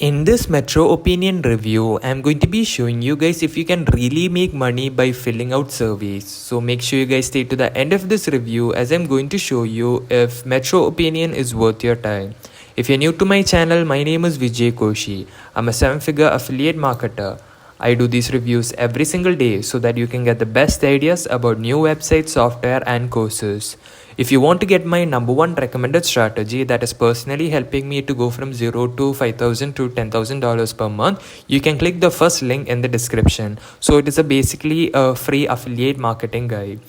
In this Metro Opinion review, I'm going to be showing you guys if you can really make money by filling out surveys. So make sure you guys stay to the end of this review as I'm going to show you if Metro Opinion is worth your time. If you're new to my channel, my name is Vijay Koshi. I'm a 7-figure affiliate marketer. I do these reviews every single day so that you can get the best ideas about new websites, software and courses. If you want to get my number one recommended strategy that is personally helping me to go from $0 to $5,000 to $10,000 per month, you can click the first link in the description. So it is basically a free affiliate marketing guide.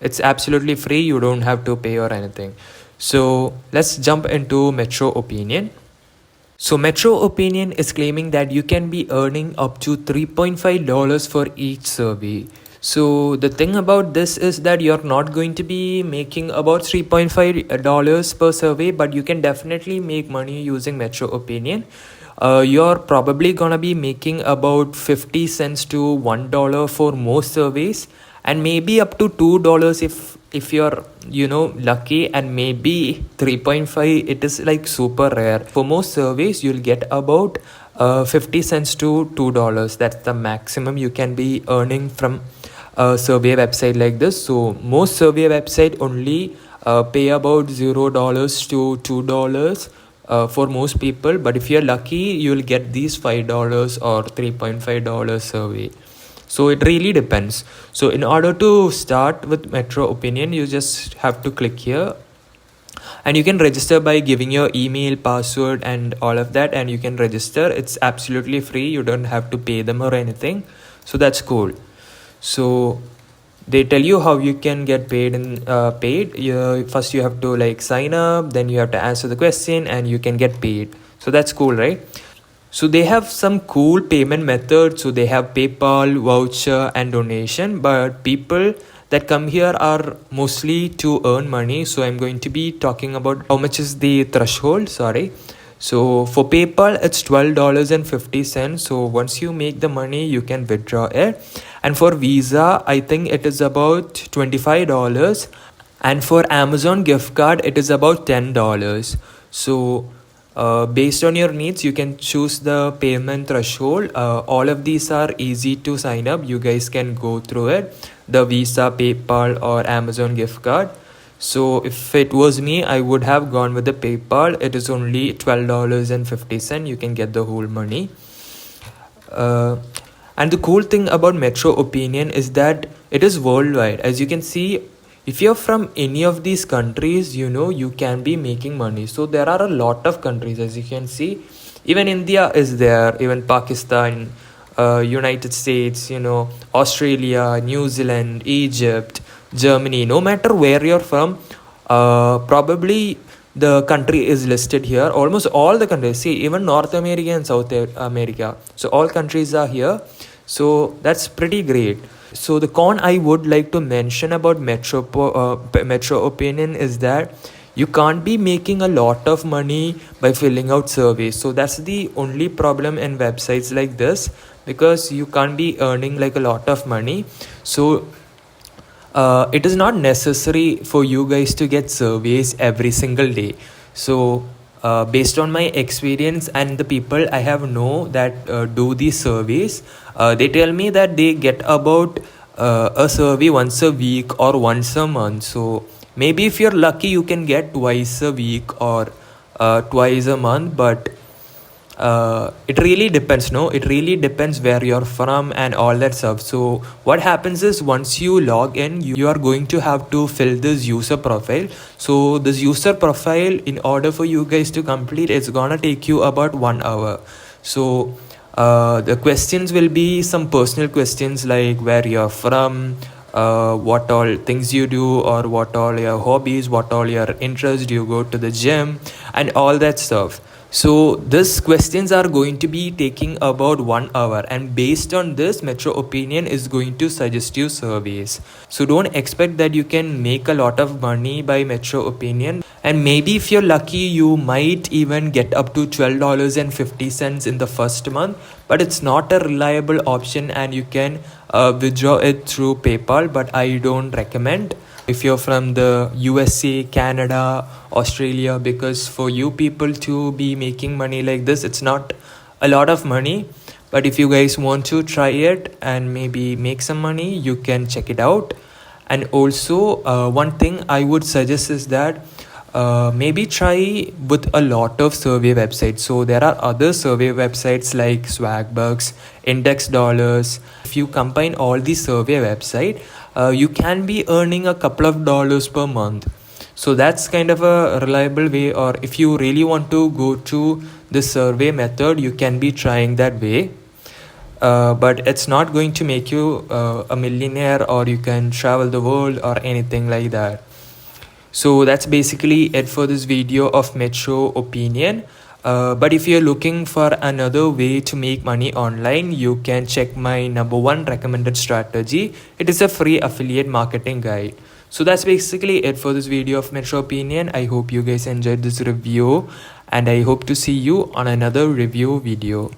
It's absolutely free, you don't have to pay or anything. So let's jump into Metro Opinion. So Metro Opinion is claiming that you can be earning up to $3.5 for each survey. So the thing about this is that you're not going to be making about $3.5 per survey, but you can definitely make money using Metro Opinion. You're probably gonna be making about 50 cents to $1 for most surveys, and maybe up to $2 if you're lucky, and maybe 3.5 it is like super rare. For most surveys you'll get about 50 cents to $2. That's the maximum you can be earning from a survey website like this. So most survey website only pay about $0 to $2 for most people, but if you're lucky you'll get these $5 or $3.5 survey. So it really depends. So in order to start with Metro Opinion, you just have to click here and you can register by giving your email, password and all of that, and you can register. It's absolutely free, you don't have to pay them or anything. So that's cool. So they tell you how you can get paid first you have to sign up, then you have to answer the question and you can get paid. So that's cool, right? So they have some cool payment methods. So they have PayPal, voucher and donation, but people that come here are mostly to earn money. So I'm going to be talking about how much is the threshold. So for PayPal, it's $12.50. So once you make the money, you can withdraw it. And for Visa, I think it is about $25. And for Amazon gift card, it is about $10. So based on your needs, you can choose the payment threshold. All of these are easy to sign up. You guys can go through it. The Visa, PayPal or Amazon gift card. So if it was me, I would have gone with the PayPal. It is only $12.50. You can get the whole money. And the cool thing about Metro Opinion is that it is worldwide. As you can see, if you're from any of these countries, you can be making money. So there are a lot of countries, as you can see. Even India is there, even Pakistan, United States, Australia, New Zealand, Egypt, Germany. No matter where you're from, probably the country is listed here. Almost all the countries, see, even North America and South America. So all countries are here. So that's pretty great. So the con I would like to mention about Metro Opinion is that you can't be making a lot of money by filling out surveys. So that's the only problem in websites like this, because you can't be earning a lot of money. So it is not necessary for you guys to get surveys every single day. So based on my experience and the people I have that do these surveys, they tell me that they get about a survey once a week or once a month. So maybe if you're lucky you can get twice a week or twice a month, but it really depends. It really depends where you're from and all that stuff. So what happens is, once you log in, you are going to have to fill this user profile. So this user profile, in order for you guys to complete, it's gonna take you about 1 hour. So the questions will be some personal questions like where you're from, what all things you do, or what all your hobbies, what all your interests, do you go to the gym and all that stuff. So these questions are going to be taking about 1 hour, and based on this, Metro Opinion is going to suggest you surveys. So don't expect that you can make a lot of money by Metro Opinion, and maybe if you're lucky you might even get up to $12.50 in the first month, but it's not a reliable option and you can withdraw it through PayPal, but I don't recommend. if you're from the USA, Canada, Australia, because for you people to be making money like this, it's not a lot of money. But if you guys want to try it and maybe make some money, you can check it out. And also one thing I would suggest is that maybe try with a lot of survey websites. So there are other survey websites like Swagbucks, Index Dollars. If you combine all these survey website, you can be earning a couple of dollars per month. So that's kind of a reliable way. Or if you really want to go to the survey method, you can be trying that way. But it's not going to make you a millionaire, or you can travel the world or anything like that. So that's basically it for this video of MetroOpinion. But if you're looking for another way to make money online, you can check my #1 recommended strategy. It is a free affiliate marketing guide. So that's basically it for this video of MetroOpinion. I hope you guys enjoyed this review, and I hope to see you on another review video.